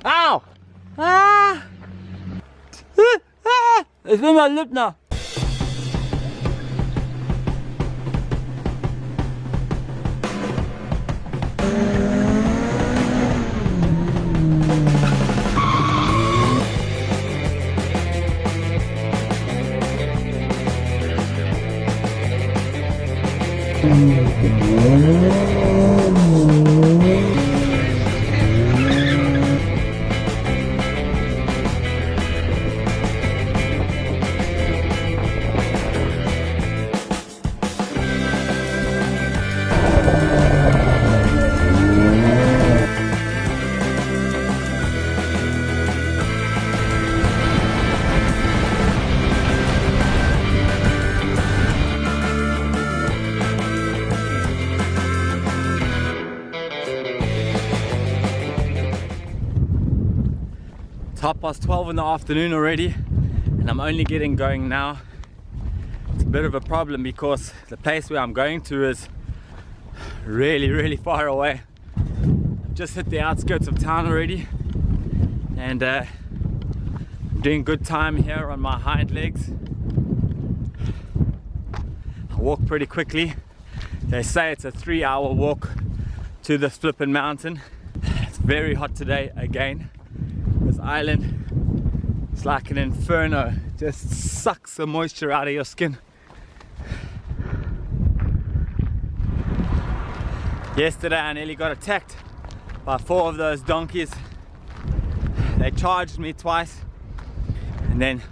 Ow! Ah! Ah! It's in my lip now. It's 12 in the afternoon already, and I'm only getting going now. It's a bit of a problem because the place where I'm going to is really far away. I've just hit the outskirts of town already, and I'm doing good time here on my hind legs. I walk pretty quickly. They say it's a 3-hour walk to this flippin' mountain. It's very hot today again. This island, it's like an inferno, just sucks the moisture out of your skin. Yesterday I nearly got attacked by 4 of those donkeys. They charged me twice and then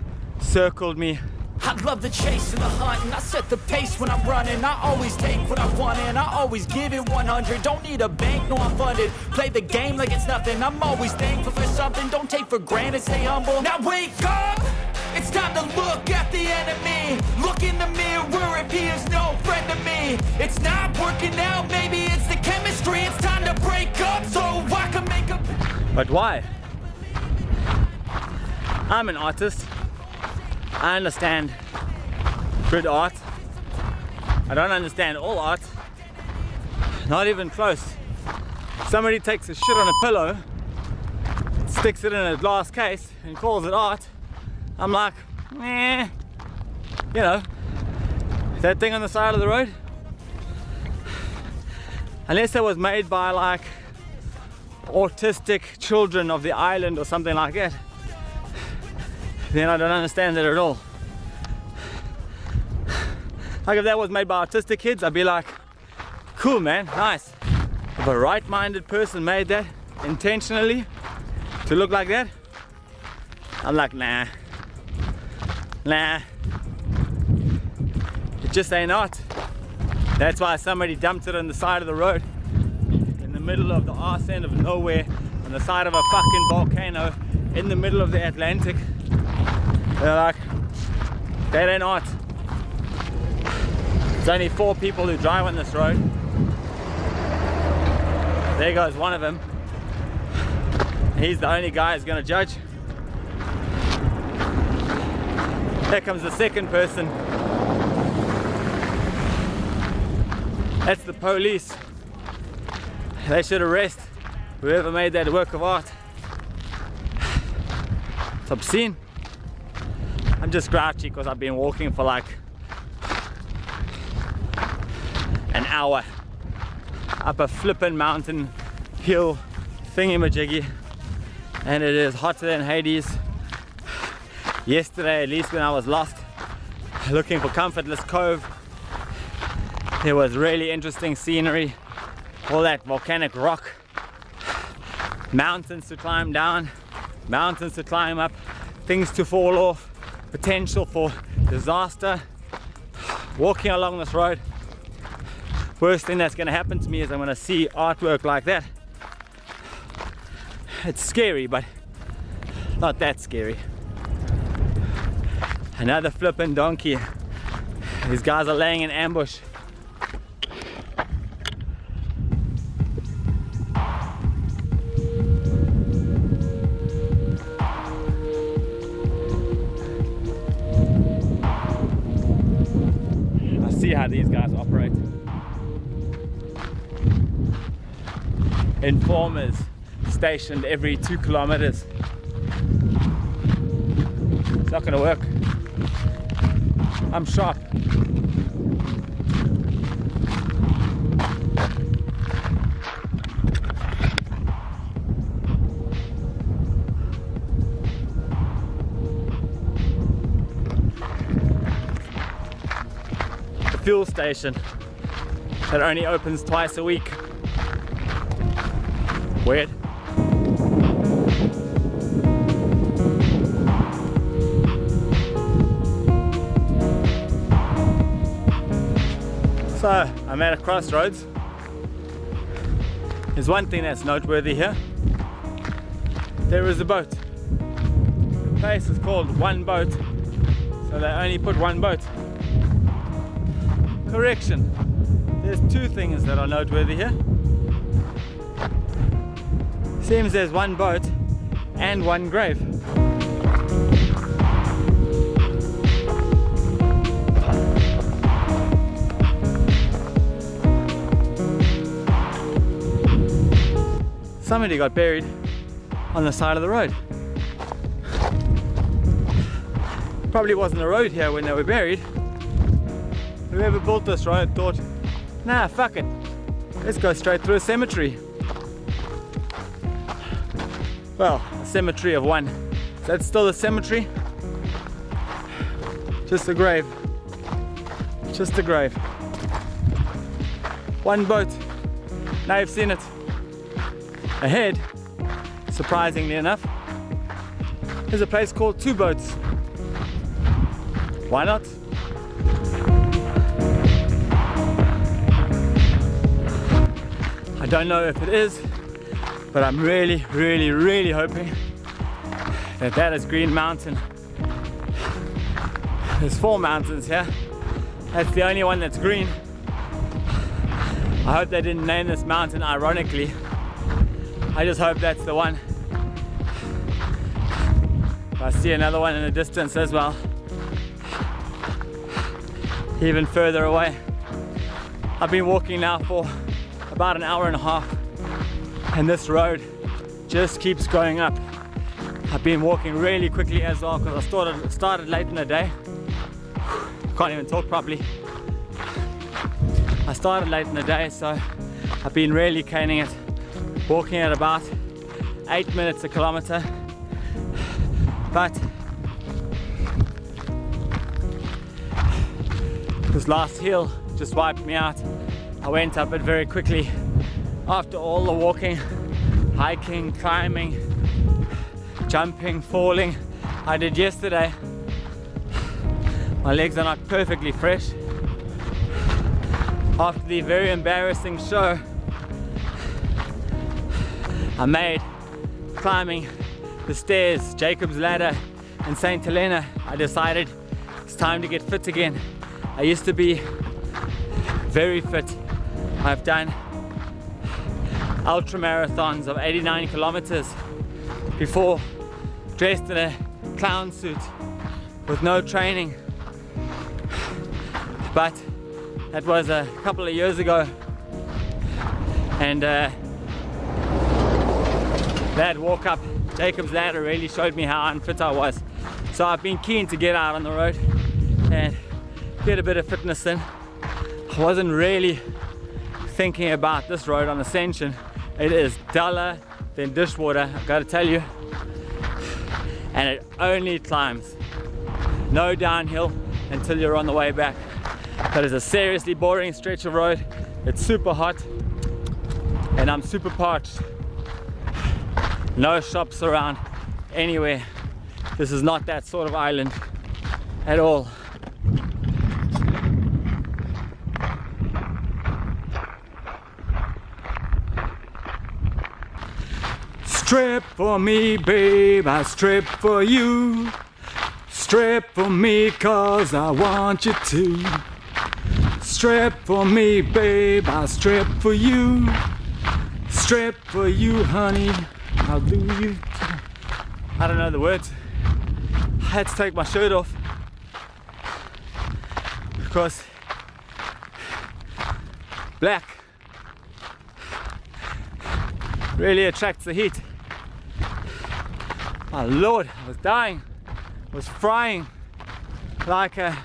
circled me. I love the chase and the hunt, and I set the pace when I'm running. I always take what I want and I always give it 100. Don't need a bank, no I'm funded. Play the game like it's nothing. I'm always thankful for something. Don't take for granted, stay humble. Now wake up! It's time to look at the enemy. Look in the mirror if he is no friend to me. It's not working out, maybe it's the chemistry. It's time to break up so I can make a... But why? I'm an artist. I understand good art. I don't understand all art. Not even close. Somebody takes a shit on a pillow, sticks it in a glass case and calls it art. I'm like, eh, you know, that thing on the side of the road. Unless it was made by like autistic children of the island or something like that, then I don't understand it at all. Like if that was made by autistic kids, I'd be like, cool man, nice. If a right-minded person made that intentionally to look like that, I'm like, nah. It just ain't art. That's why somebody dumped it on the side of the road in the middle of the arse end of nowhere, on the side of a fucking volcano in the middle of the Atlantic. They're like, that ain't art. There's only 4 people who drive on this road. There goes one of them. He's the only guy who's gonna judge. Here comes the second person. That's the police. They should arrest whoever made that work of art. It's obscene. I'm just grouchy because I've been walking for like an hour up a flippin' mountain hill thingy-majiggy, and it is hotter than Hades. Yesterday, at least when I was lost looking for Comfortless Cove, there was really interesting scenery, all that volcanic rock, mountains to climb down, mountains to climb up, things to fall off, potential for disaster. Walking along this road, worst thing that's going to happen to me is I'm going to see artwork like that. It's scary, but not that scary. Another flippin' donkey. These guys are laying in ambush. See how these guys operate. Informers stationed every 2 kilometers. It's not gonna work. I'm sharp. The fuel station that only opens twice a week. Weird. So I'm at a crossroads. There's one thing that's noteworthy here. There is a boat. The place is called One Boat, so they only put one boat. Correction. There's two things that are noteworthy here. Seems there's one boat and one grave. Somebody got buried on the side of the road. Probably wasn't a road here when they were buried. Whoever built this road thought, nah, fuck it, let's go straight through a cemetery. Well, a cemetery of one. Is that still a cemetery? Just a grave. Just a grave. One boat. Now you've seen it. Ahead, surprisingly enough, there's a place called Two Boats. Why not? I don't know if it is, but I'm really hoping that that is Green Mountain. There's 4 mountains here. That's the only one that's green. I hope they didn't name this mountain ironically. I just hope that's the one. I see another one in the distance as well. Even further away. I've been walking now for about an hour and a half, and this road just keeps going up. I've been walking really quickly as well because I started late in the day. Can't even talk properly. I started late in the day, so I've been really caning it. Walking at about 8 minutes a kilometer, but this last hill just wiped me out. I went up it very quickly after all the walking, hiking, climbing, jumping, falling I did yesterday. My legs are not perfectly fresh after the very embarrassing show I made climbing the stairs, Jacob's Ladder in St. Helena. I decided it's time to get fit again. I used to be very fit. I've done ultra marathons of 89 kilometers before, dressed in a clown suit with no training. But that was a couple of years ago, and that walk up Jacob's Ladder really showed me how unfit I was. So I've been keen to get out on the road and get a bit of fitness in. I wasn't really thinking about this road on Ascension. It is duller than dishwater, I've got to tell you. And it only climbs. No downhill until you're on the way back. But it's a seriously boring stretch of road. It's super hot and I'm super parched. No shops around anywhere. This is not that sort of island at all. Strip for me, babe, I strip for you. Strip for me, cause I want you to. Strip for me, babe, I strip for you. Strip for you, honey, I'll do you. I don't know the words. I had to take my shirt off because black really attracts the heat. My Lord, I was dying. I was frying like a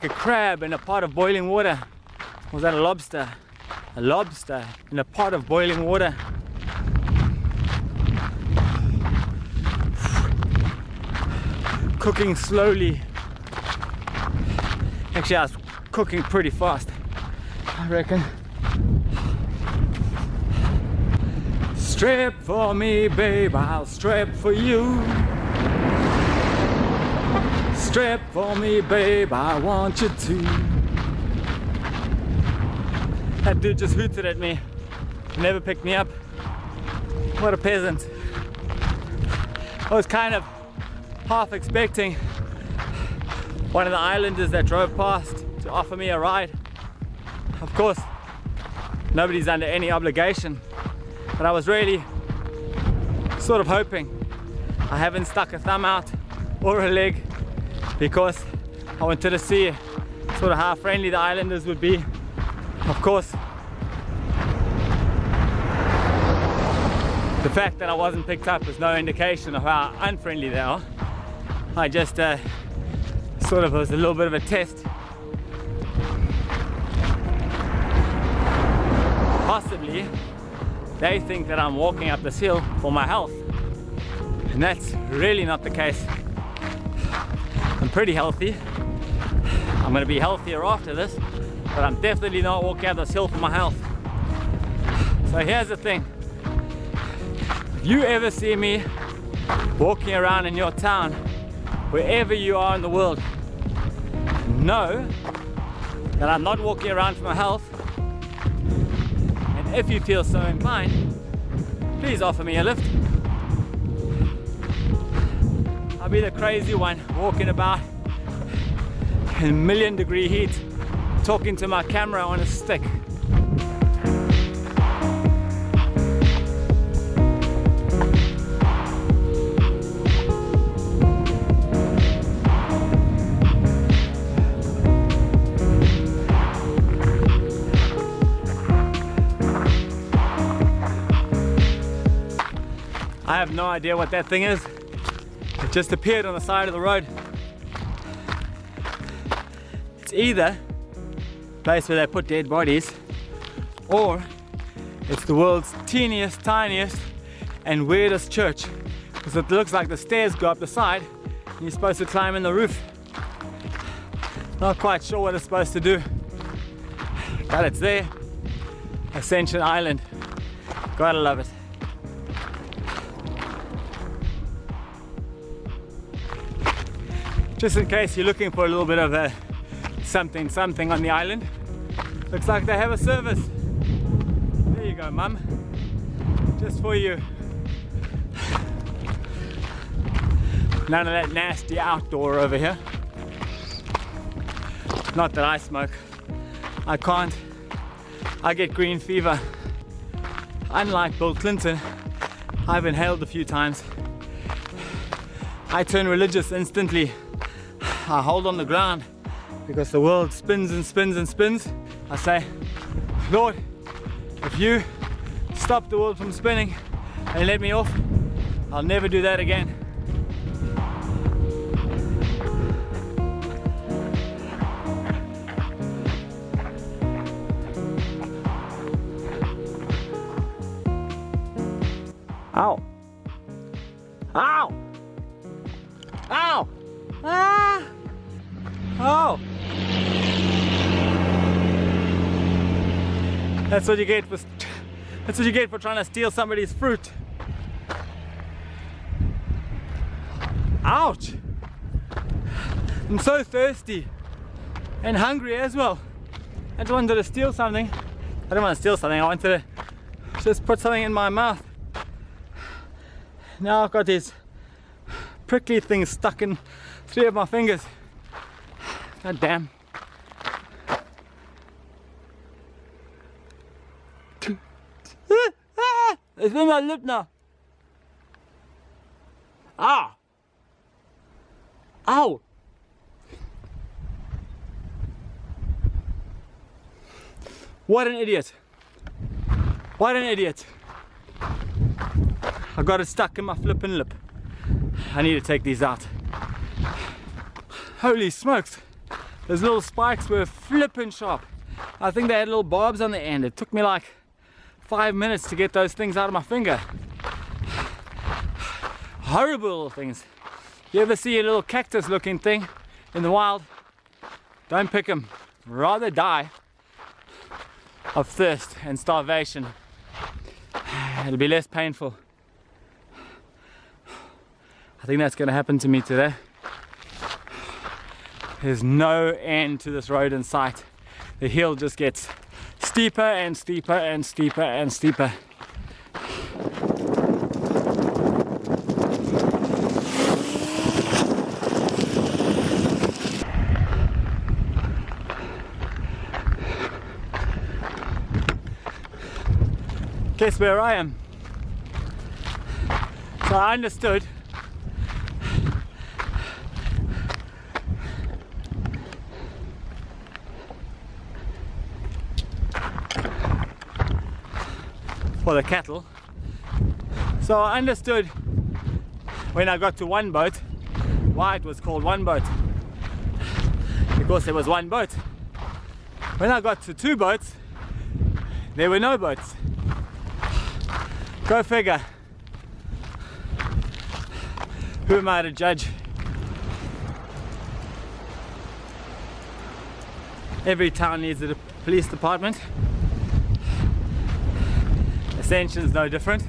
crab in a pot of boiling water. Was that a lobster? A lobster in a pot of boiling water. Cooking slowly. Actually, I was cooking pretty fast, I reckon. Strip for me, babe, I'll strip for you. Strip for me, babe, I want you to. That dude just hooted at me. Never picked me up. What a peasant. I was kind of half expecting one of the islanders that drove past to offer me a ride. Of course, nobody's under any obligation, but I was really sort of hoping. I haven't stuck a thumb out or a leg because I wanted to see sort of how friendly the islanders would be. Of course, the fact that I wasn't picked up is no indication of how unfriendly they are. I just sort of was a little bit of a test. Possibly they think that I'm walking up this hill for my health, and that's really not the case. I'm pretty healthy. I'm going to be healthier after this, but I'm definitely not walking up this hill for my health. So here's the thing. If you ever see me walking around in your town, wherever you are in the world, know that I'm not walking around for my health. And if you feel so inclined, please offer me a lift. I'll be the crazy one walking about in million-degree heat, talking to my camera on a stick. I have no idea what that thing is. It just appeared on the side of the road. It's either a place where they put dead bodies, or it's the world's teeniest, tiniest and weirdest church, because it looks like the stairs go up the side and you're supposed to climb in the roof. Not quite sure what it's supposed to do, but it's there. Ascension Island. Gotta love it. Just in case you're looking for a little bit of a something on the island, looks like they have a service. There you go, Mum. Just for you. None of that nasty outdoor over here. Not that I smoke. I can't. I get green fever. Unlike Bill Clinton, I've inhaled a few times. I turn religious instantly. I hold on the ground because the world spins and spins and spins. I say, Lord, if you stop the world from spinning and let me off, I'll never do that again. Ow! Ow! Ow! Ah! Oh! That's what you get for trying to steal somebody's fruit. Ouch! I'm so thirsty and hungry as well. I just wanted to steal something. I didn't want to steal something, I wanted to just put something in my mouth. Now I've got these prickly things stuck in 3 of my fingers. God damn. It's in my lip now. Ah! Ow! What an idiot. What an idiot. I got it stuck in my flippin' lip. I need to take these out. Holy smokes, those little spikes were flippin' sharp. I think they had little barbs on the end. It took me like 5 minutes to get those things out of my finger. Horrible little things. You ever see a little cactus looking thing in the wild? Don't pick them. Rather die of thirst and starvation. It'll be less painful. I think that's going to happen to me today. There's no end to this road in sight. The hill just gets steeper and steeper and steeper and steeper. Guess where I am? So I understood for the cattle. So I understood when I got to one boat why it was called one boat, because there was one boat. When I got to two boats, there were no boats. Go figure. Who am I to judge? Every town needs a police department. Ascension's no different.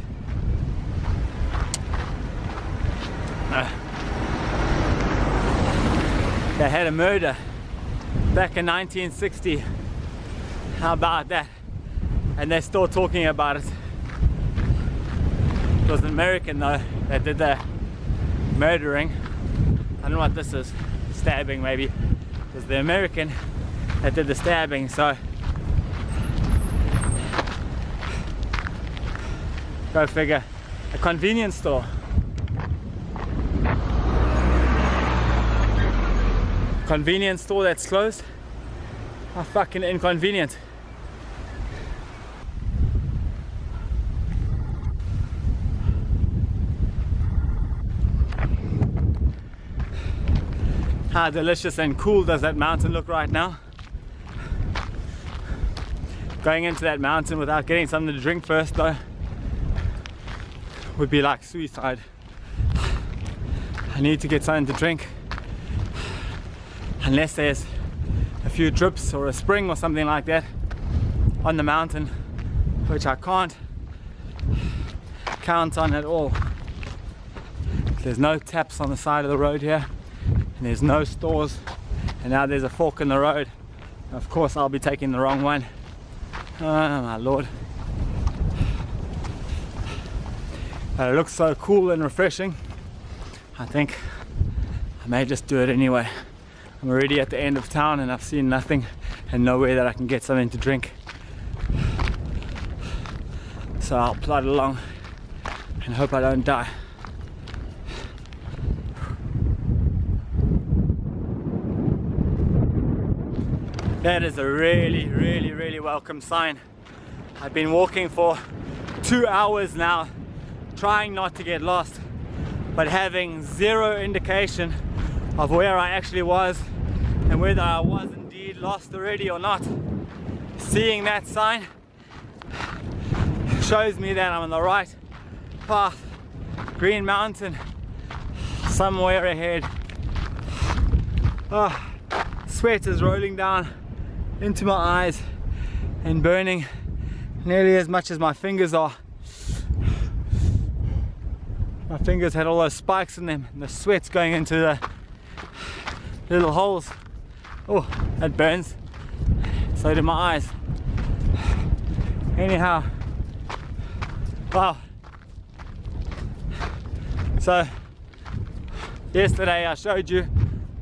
They had a murder back in 1960. How about that? And they're still talking about it. It was an American though that did the murdering. I don't know what this is. Stabbing maybe. It was the American that did the stabbing, so go figure. A convenience store. Convenience store that's closed. How fucking inconvenient. How delicious and cool does that mountain look right now? Going into that mountain without getting something to drink first though would be like suicide. I need to get something to drink. Unless there's a few drips or a spring or something like that on the mountain, which I can't count on at all. There's no taps on the side of the road here, and there's no stores, and now there's a fork in the road. Of course I'll be taking the wrong one. Oh my lord. But it looks so cool and refreshing. I think I may just do it anyway. I'm already at the end of town and I've seen nothing and nowhere that I can get something to drink. So I'll plod along and hope I don't die. That is a really, really, really welcome sign. I've been walking for 2 hours now, trying not to get lost, but having zero indication of where I actually was and whether I was indeed lost already or not. Seeing that sign shows me that I'm on the right path. Green Mountain, somewhere ahead. Oh, sweat is rolling down into my eyes and burning nearly as much as my fingers are. My fingers had all those spikes in them and the sweat's going into the little holes. Oh, that burns. So do my eyes. Anyhow, wow. So yesterday I showed you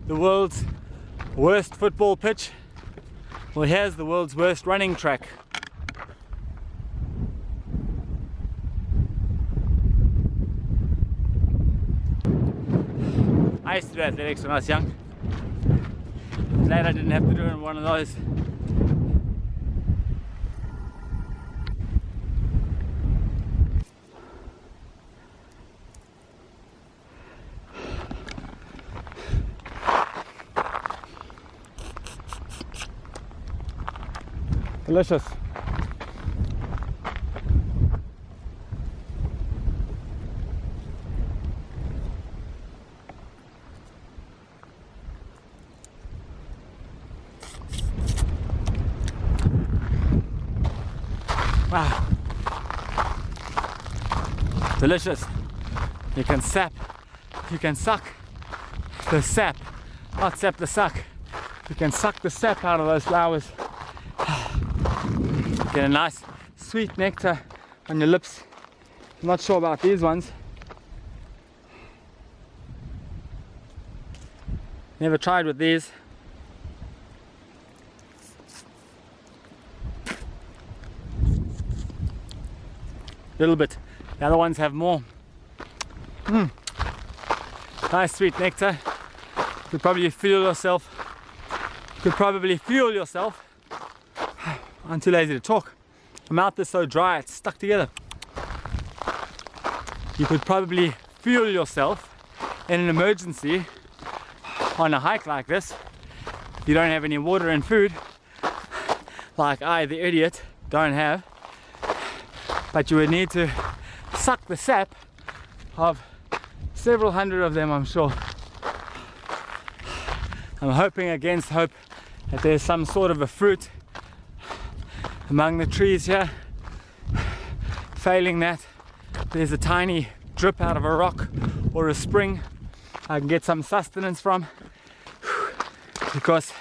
the world's worst football pitch. Well, here's the world's worst running track. I used to do athletics when I was young. Glad I didn't have to do it in one of those. delicious. Wow. Delicious. You can suck the sap, not sap the suck. You can suck the sap out of those flowers. Get a nice sweet nectar on your lips. I'm not sure about these ones. Never tried with these. Little bit. The other ones have more. Nice sweet nectar. You could probably fuel yourself. I'm too lazy to talk. My mouth is so dry, it's stuck together. You could probably fuel yourself in an emergency on a hike like this. If you don't have any water and food, like I, the idiot, don't have. But you would need to suck the sap of several hundred of them, I'm sure. I'm hoping against hope that there's some sort of a fruit among the trees here. Failing that, there's a tiny drip out of a rock or a spring I can get some sustenance from, because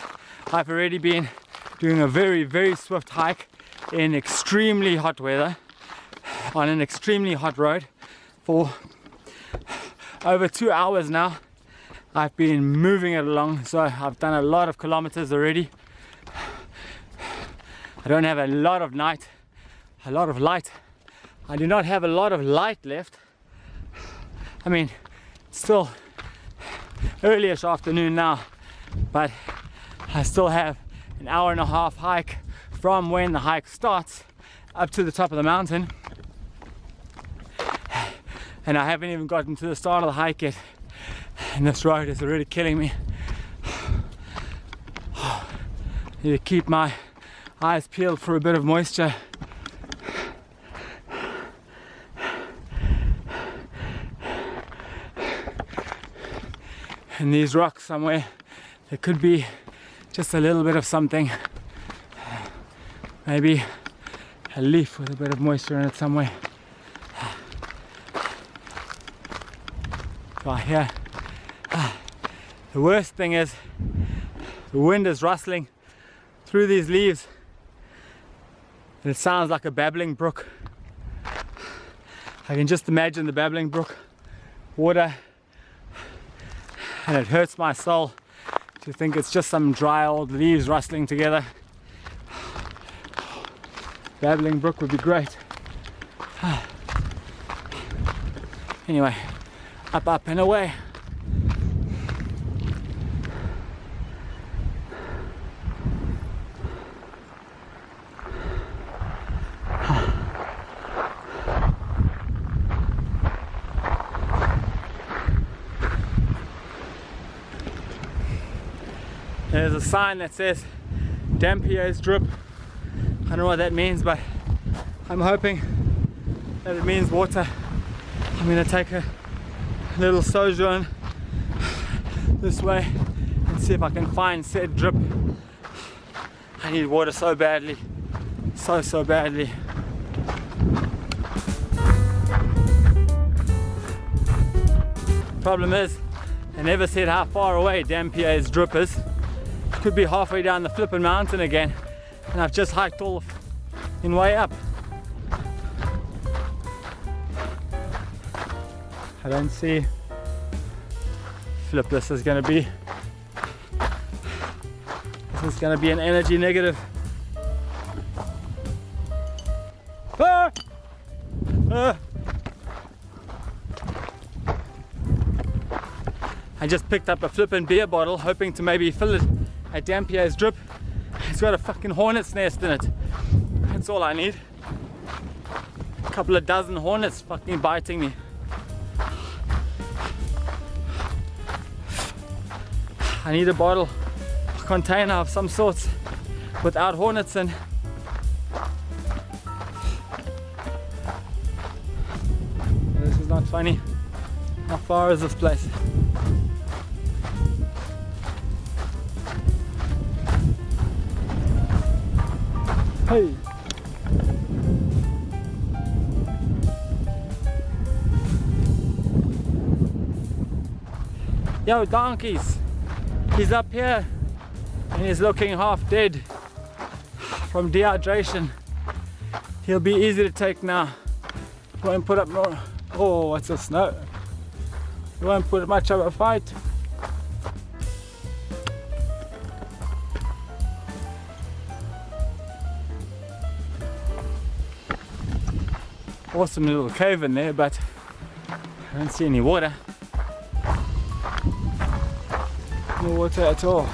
I've already been doing a very, very swift hike in extremely hot weather on an extremely hot road for over 2 hours now. I've been moving it along, so I've done a lot of kilometers already. I don't have a lot of light. I do not have a lot of light left. I mean, it's still early-ish afternoon now, but I still have an hour and a half hike from when the hike starts up to the top of the mountain. And I haven't even gotten to the start of the hike yet, and this road is already killing me. I need to keep my eyes peeled for a bit of moisture. And these rocks somewhere, there could be just a little bit of something. Maybe a leaf with a bit of moisture in it somewhere. Right here. The worst thing is the wind is rustling through these leaves and it sounds like a babbling brook. I can just imagine the babbling brook water, and it hurts my soul to think it's just some dry old leaves rustling together. Babbling brook would be great. Anyway, up and away. There's a sign that says Dampier's drip. I don't know what that means, but I'm hoping that it means water. I'm gonna take a little sojourn this way and see if I can find said drip. I need water so badly, so badly. Problem is, I never said how far away Dampier's drip is. Could be halfway down the flippin' mountain again, and I've just hiked all in way up. I don't see. Flip, this is gonna be an energy negative. Ah! Ah! I just picked up a flippin' beer bottle, hoping to maybe fill it at Dampier's drip. It's got a fucking hornet's nest in it. That's all I need. A couple of dozen hornets fucking biting me. I need a bottle, a container of some sorts without hornets in. not funny. How far is this place? Hey! Yo, donkeys! He's up here and he's looking half dead from dehydration. He'll be easy to take now. Won't put up more. Oh, what's this? No. He won't put much of a fight. Awesome little cave in there, but I don't see any water. No water at all.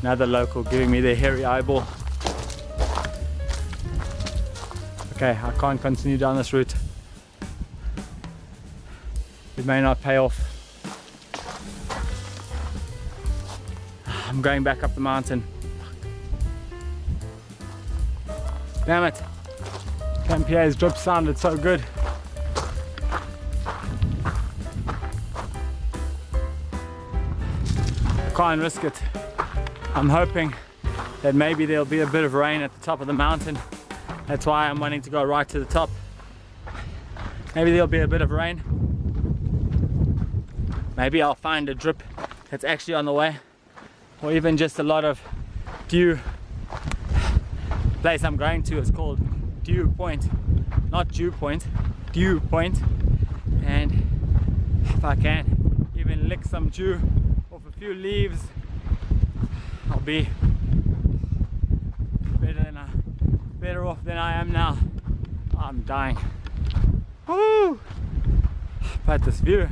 Another local giving me the hairy eyeball. Okay, I can't continue down this route. It may not pay off. I'm going back up the mountain. Damn it. Campier's drip sounded so good. I can't risk it. I'm hoping that maybe there'll be a bit of rain at the top of the mountain. That's why I'm wanting to go right to the top. Maybe there'll be a bit of rain. Maybe I'll find a drip that's actually on the way, or even just a lot of dew. The place I'm going to is called Dew Point, not Dew Point, Dew Point. And if I can even lick some dew off a few leaves, I'll be better off than I am now. I'm dying. Woo! But this view.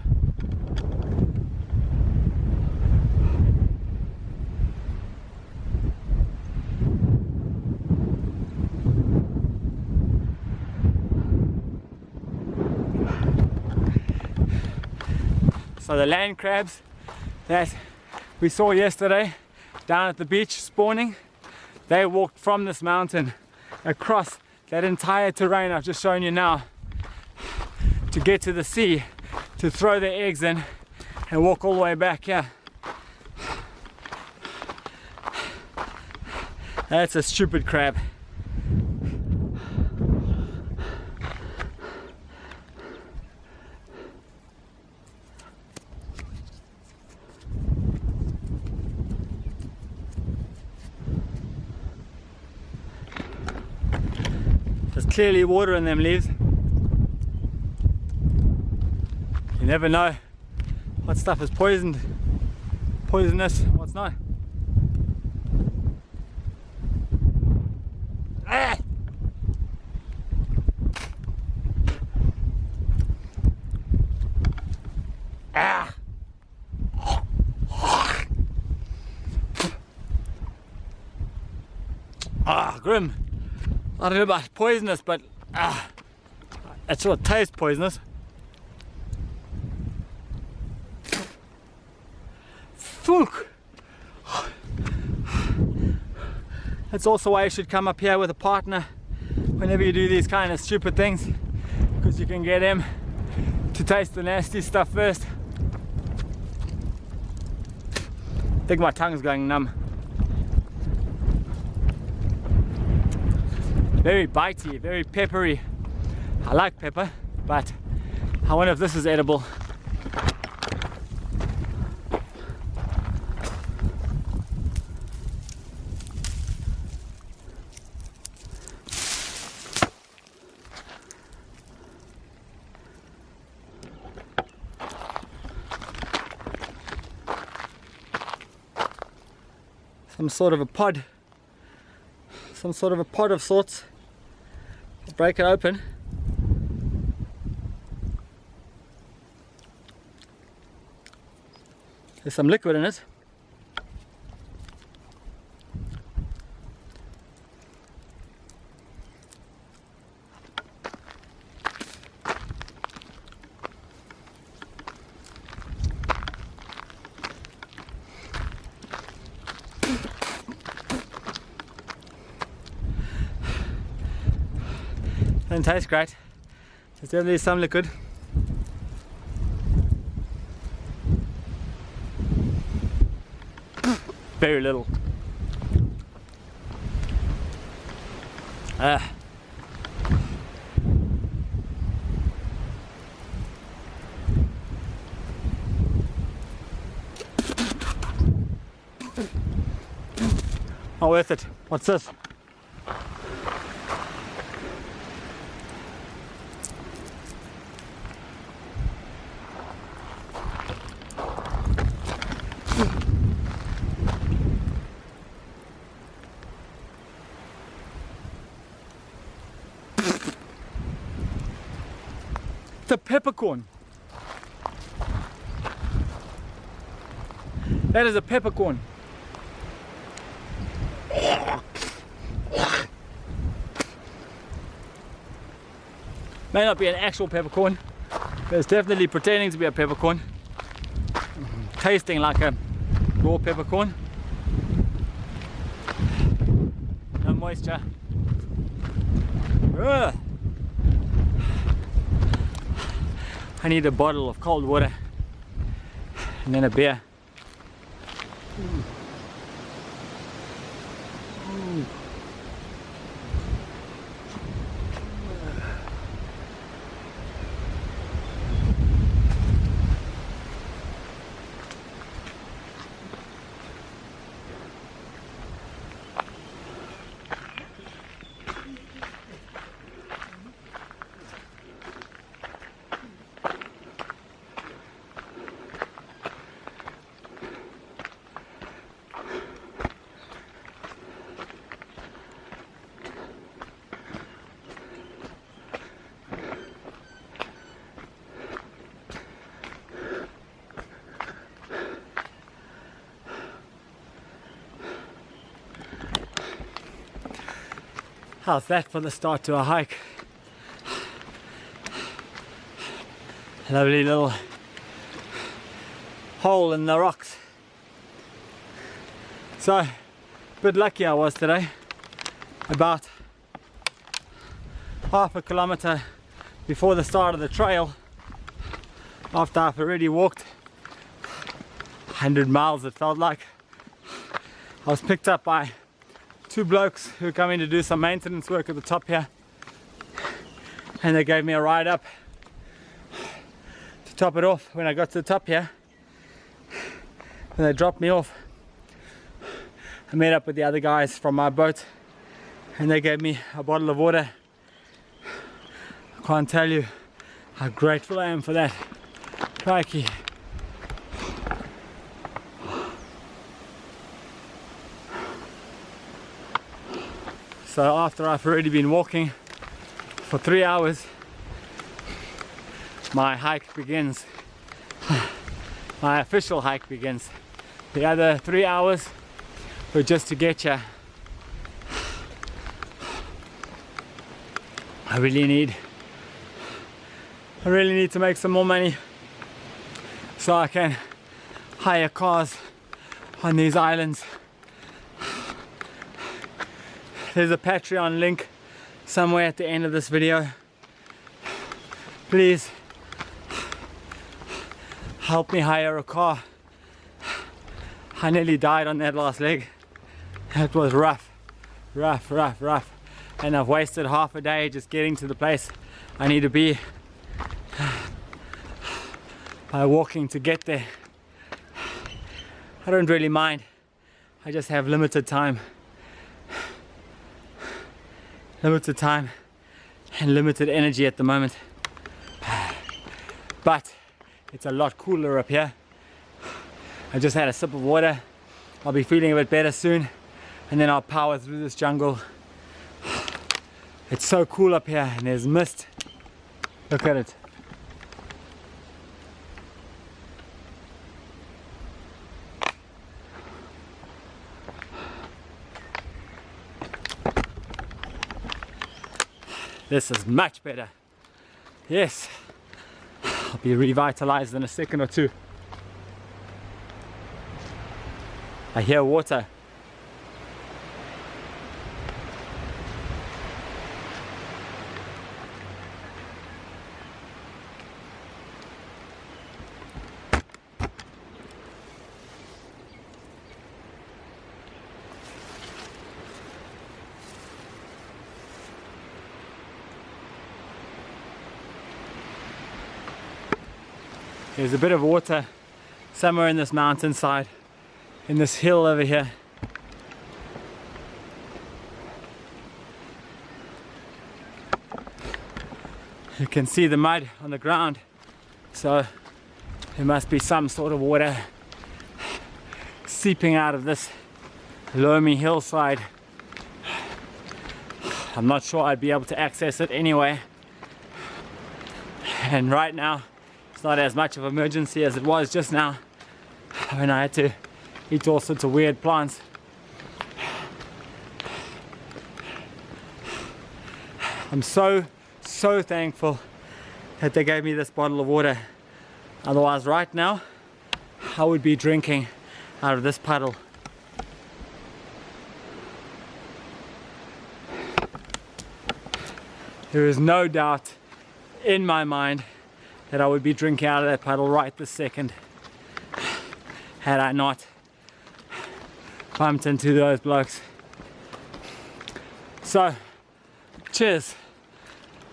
So the land crabs that we saw yesterday down at the beach spawning, they walked from this mountain across that entire terrain I've just shown you now to get to the sea, to throw their eggs in and walk all the way back here. That's a stupid crab. There's clearly water in them leaves. You never know what stuff is poisonous, what's not. Ah! Ah! Ah, grim. I don't know about poisonous, but it sort of tastes poisonous. Fuck! That's also why you should come up here with a partner whenever you do these kind of stupid things, because you can get him to taste the nasty stuff first. I think my tongue's going numb. Very bitey, very peppery. I like pepper, but I wonder if this is edible. Some sort of a pod. Some sort of a pod of sorts. Break it open. There's some liquid in it. Doesn't taste great. There's definitely some liquid. Very little. Not worth it. What's this? It's a peppercorn. That is a peppercorn. May not be an actual peppercorn, but it's definitely pretending to be a peppercorn. Tasting like a raw peppercorn. No moisture. Ugh. I need a bottle of cold water and then a beer. How's that for the start to a hike? Lovely little hole in the rocks. So, a bit lucky I was today. About half a kilometer before the start of the trail, after I've already walked 100 miles it felt like, I was picked up by two blokes who were coming to do some maintenance work at the top here, and they gave me a ride up to top it off. When I got to the top here, when they dropped me off, I met up with the other guys from my boat and they gave me a bottle of water. I can't tell you how grateful I am for that. Crikey. So after I've already been walking for 3 hours, my hike begins. My official hike begins. The other 3 hours were just to get you. I really need to make some more money so I can hire cars on these islands. There's a Patreon link somewhere at the end of this video. Please help me hire a car. I nearly died on that last leg. It was rough. And I've wasted half a day just getting to the place I need to be by walking to get there. I don't really mind. I just have limited time and limited energy at the moment. But it's a lot cooler up here. I just had a sip of water. I'll be feeling a bit better soon, and then I'll power through this jungle. It's so cool up here, and there's mist. Look at it. This is much better. Yes, I'll be revitalized in a second or two. I hear water. There's a bit of water somewhere in this mountainside, in this hill over here. You can see the mud on the ground, so there must be some sort of water seeping out of this loamy hillside. I'm not sure I'd be able to access it anyway, and right now it's not as much of an emergency as it was just now when I had to eat all sorts of weird plants. I'm so thankful that they gave me this bottle of water. Otherwise right now I would be drinking out of this puddle. There is no doubt in my mind that I would be drinking out of that puddle right this second had I not bumped into those blokes. So, cheers.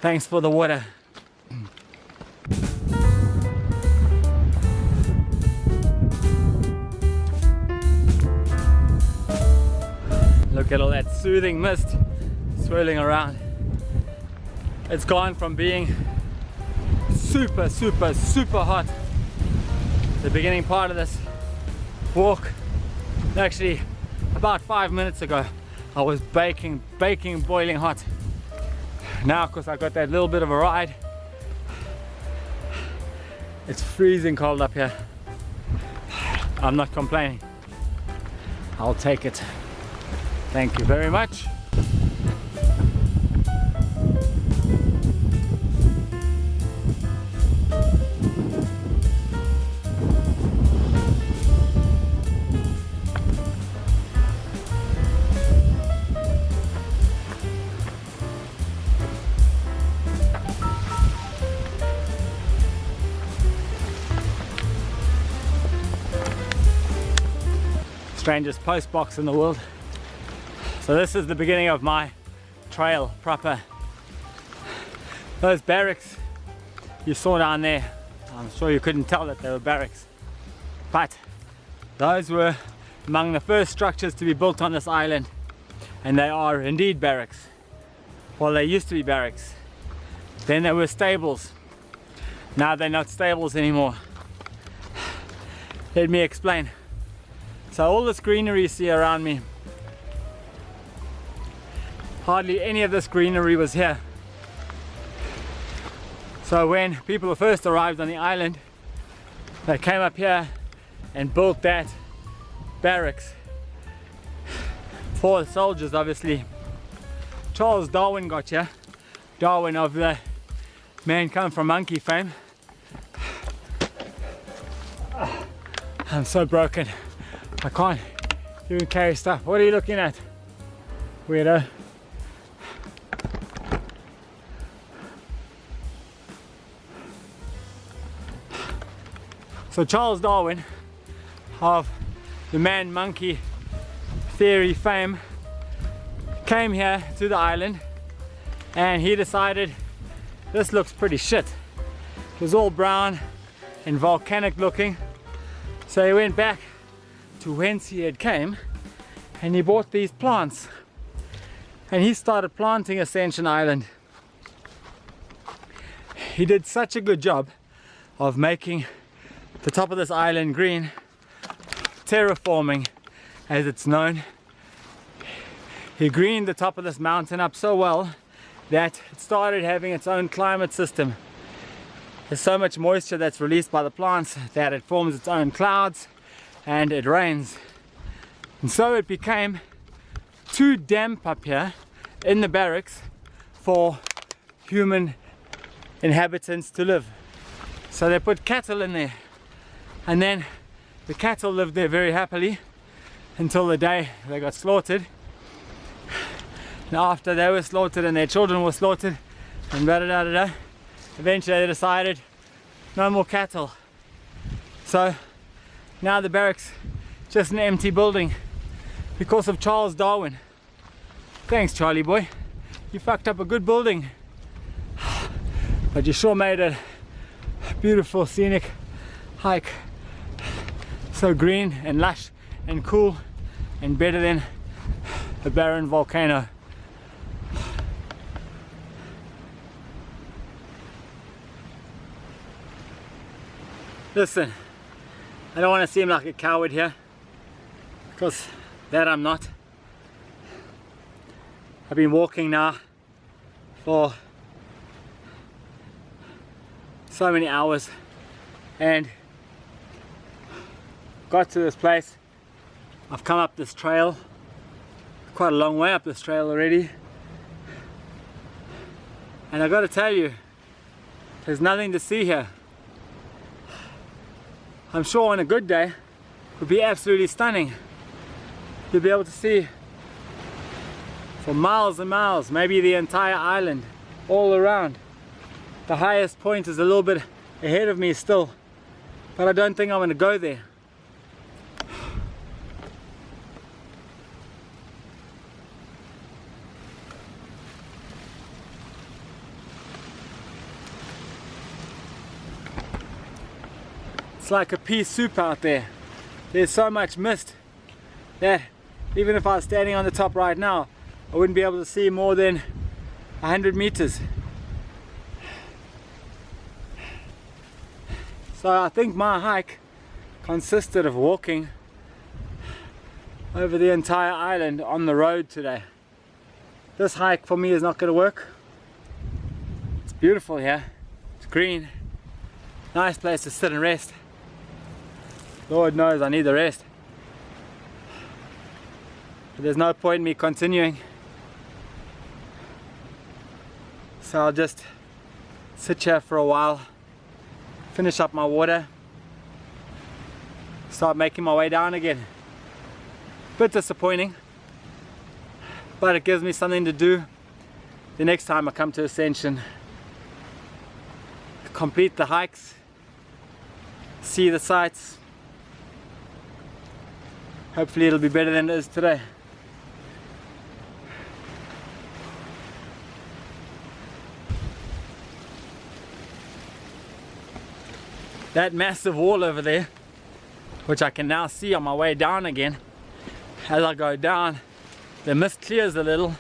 Thanks for the water. Look at all that soothing mist swirling around. It's gone from being super hot the beginning part of this walk. Actually, about 5 minutes ago I was baking, boiling hot. Now, because I got that little bit of a ride, it's freezing cold up here. I'm not complaining. I'll take it. Thank you very much. Strangest post box in the world. So this is the beginning of my trail proper. Those barracks you saw down there, I'm sure you couldn't tell that they were barracks, but those were among the first structures to be built on this island, and they are indeed barracks. Well, they used to be barracks, then they were stables, now they're not stables anymore. Let me explain. So all this greenery you see around me, hardly any of this greenery was here. So when people first arrived on the island, they came up here and built that barracks for the soldiers, obviously. Charles Darwin got here. Darwin of the man come from monkey fame. I'm so broken. I can't even carry stuff. What are you looking at, weirdo? So Charles Darwin of the man-monkey theory fame came here to the island and he decided this looks pretty shit. It was all brown and volcanic looking. So he went back to whence he had came and he bought these plants and he started planting Ascension Island. He did such a good job of making the top of this island green, terraforming as it's known. He greened the top of this mountain up so well that it started having its own climate system. There's so much moisture that's released by the plants that it forms its own clouds and it rains. And so it became too damp up here in the barracks for human inhabitants to live. So they put cattle in there, and then the cattle lived there very happily until the day they got slaughtered. And after they were slaughtered and their children were slaughtered and eventually they decided no more cattle. So now the barracks just an empty building because of Charles Darwin. Thanks, Charlie boy. You fucked up a good building, but you sure made it beautiful, scenic hike. So green and lush and cool and better than a barren volcano. Listen, I don't want to seem like a coward here, because that I'm not. I've been walking now for so many hours and got to this place. I've come up this trail, quite a long way up this trail already, and I got to tell you, there's nothing to see here. I'm sure on a good day it would be absolutely stunning. You'll be able to see for miles and miles, maybe the entire island, all around. The highest point is a little bit ahead of me still, but I don't think I'm going to go there. It's like a pea soup out there. There's so much mist that even if I was standing on the top right now, I wouldn't be able to see more than 100 meters. So I think my hike consisted of walking over the entire island on the road today. This hike for me is not going to work. It's beautiful here. It's green. Nice place to sit and rest. Lord knows I need the rest. But there's no point in me continuing. So I'll just sit here for a while, finish up my water, start making my way down again. Bit disappointing, but it gives me something to do the next time I come to Ascension. Complete the hikes, see the sights. Hopefully it'll be better than it is today. That massive wall over there, which I can now see on my way down again, as I go down, the mist clears a little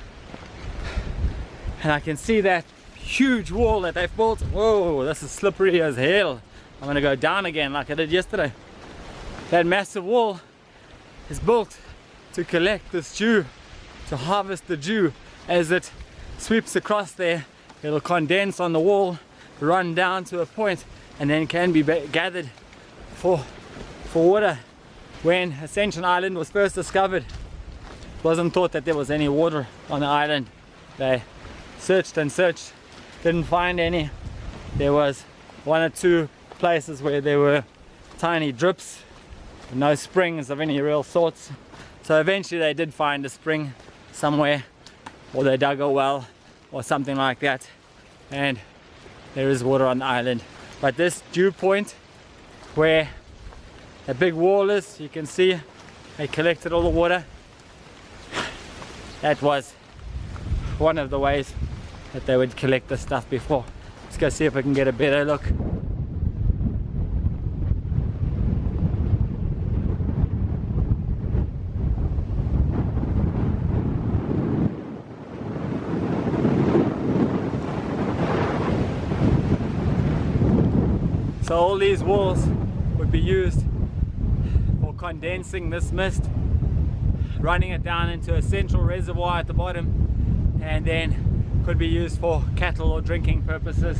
and I can see that huge wall that they've built. Whoa, this is slippery as hell. I'm gonna go down again like I did yesterday. That massive wall is built to collect this dew, to harvest the dew. As it sweeps across there, it'll condense on the wall, run down to a point, and then can be gathered for water. When Ascension Island was first discovered, it wasn't thought that there was any water on the island. They searched and searched, didn't find any. There was one or two places where there were tiny drips, no springs of any real sorts. So eventually they did find a spring somewhere, or they dug a well or something like that, and there is water on the island. But this dew point where a big wall is, you can see they collected all the water. That was one of the ways that they would collect the stuff before. Let's go see if we can get a better look. So all these walls would be used for condensing this mist, running it down into a central reservoir at the bottom, and then could be used for cattle or drinking purposes.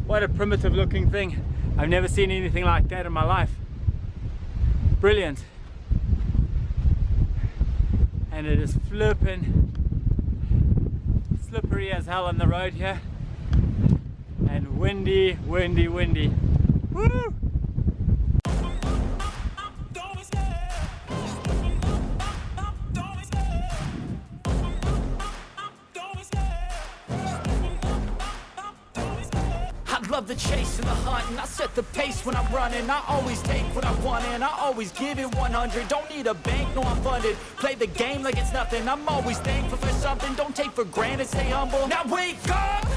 What a primitive looking thing. I've never seen anything like that in my life. Brilliant. And it is flipping slippery as hell on the road here. And windy, windy, windy. Woo! I love the chase and the hunt, and I set the pace when I'm running. I always take what I want and I always give it 100. Don't need a bank, no I'm funded. Play the game like it's nothing. I'm always thankful for something. Don't take for granted, stay humble. Now wake up!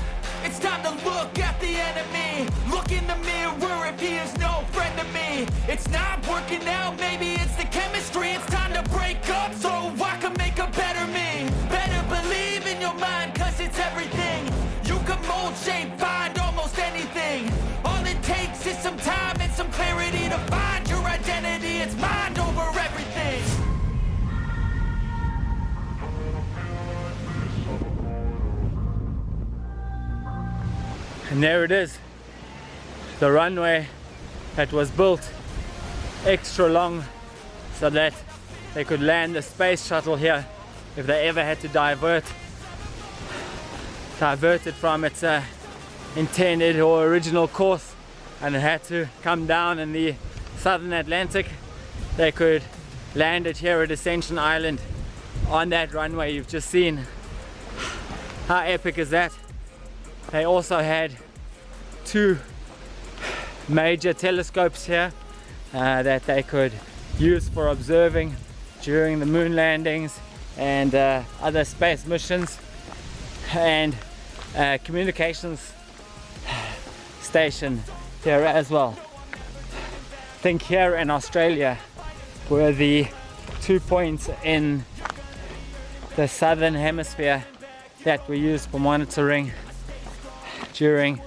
It's time to look at the enemy. Look in the mirror if he is no friend to me. It's not working out, maybe it's the chemistry. It's time to break up so I can make a better me. Better believe in your mind, cause it's everything. You can mold, shape, find almost anything. All it takes is some time and some clarity to find your identity. It's mind over everything. And there it is, the runway that was built extra long so that they could land the space shuttle here if they ever had to divert it from its intended or original course and it had to come down in the southern Atlantic. They could land it here at Ascension Island on that runway you've just seen. How epic is that? They also had 2 major telescopes here that they could use for observing during the moon landings and other space missions, and communications station here as well. I think here in Australia were the 2 points in the southern hemisphere that were used for monitoring during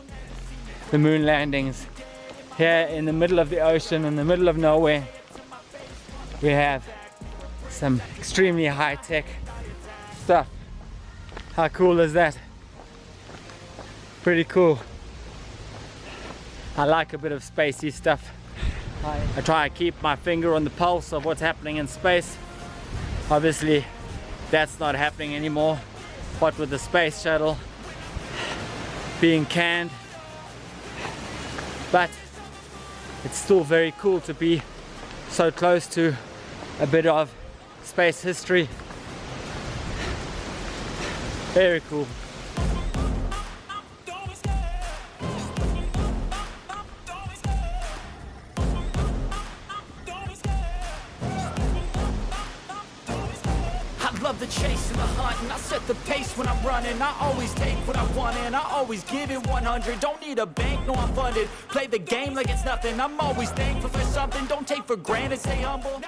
the moon landings. Here in the middle of the ocean, in the middle of nowhere, we have some extremely high-tech stuff. How cool is that? Pretty cool. I like a bit of spacey stuff. I try to keep my finger on the pulse of what's happening in space. Obviously that's not happening anymore, but with the space shuttle being canned, but it's still very cool to be so close to a bit of space history. Very cool. I love the chase and the hunt, and I set the pace when I'm running. I always take what I want and I always give it 100. Don't need a bank, no I'm funded. Play the game like it's nothing. I'm always thankful for something. Don't take for granted, stay humble.